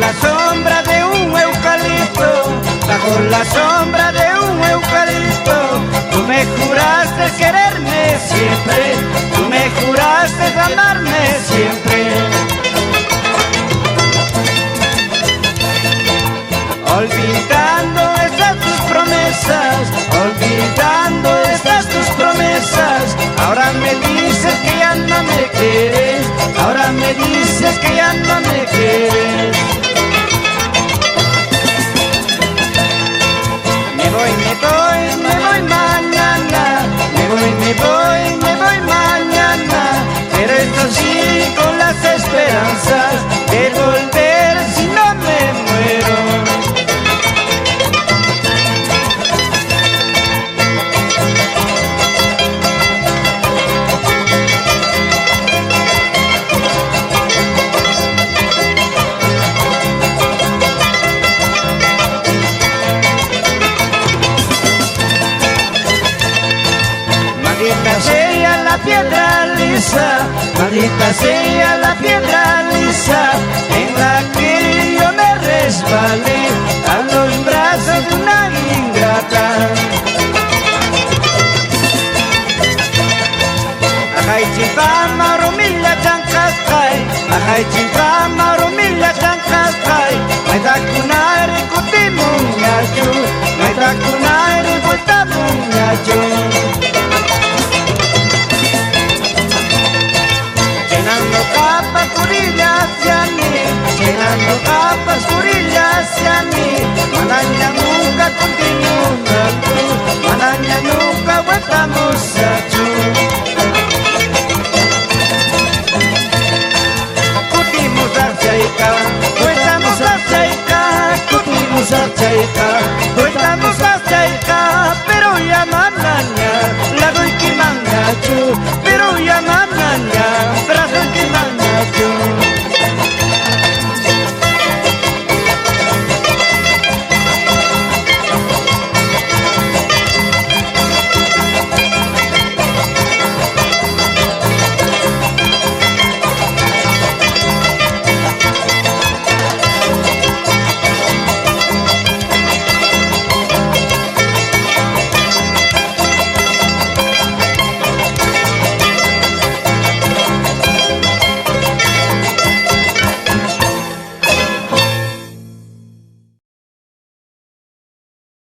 la sombra de un eucalipto, bajo la sombra de un eucalipto, tú me juraste quererme siempre, tú me juraste amarme siempre. Olvidando estas tus promesas, olvidando estas tus promesas, ahora me dices que ya no me quieres, ahora me dices que ya no me quieres. Me voy mañana, me voy mañana, pero esto sí con las esperanzas de volver si no me muero. Maldita sea la piedra lisa, maldita sea la piedra lisa, en la que yo me resbalé a los brazos de una ingrata. Ajay chimpama romilla chancascay, ajay chimpama romilla chancascay, maita kunare kutimuñachu, maita kunare kutamuñachu. Llenando capas curillas hacia mí, llenando capas curillas hacia mí, manaña nunca continúa tú, manaña nunca vueltamos a tú. Cutimos hacia Ica, vueltamos hacia Ica, cutimos hacia Ica, vueltamos hacia Ica, pero ya manaña, la doy que mangachu.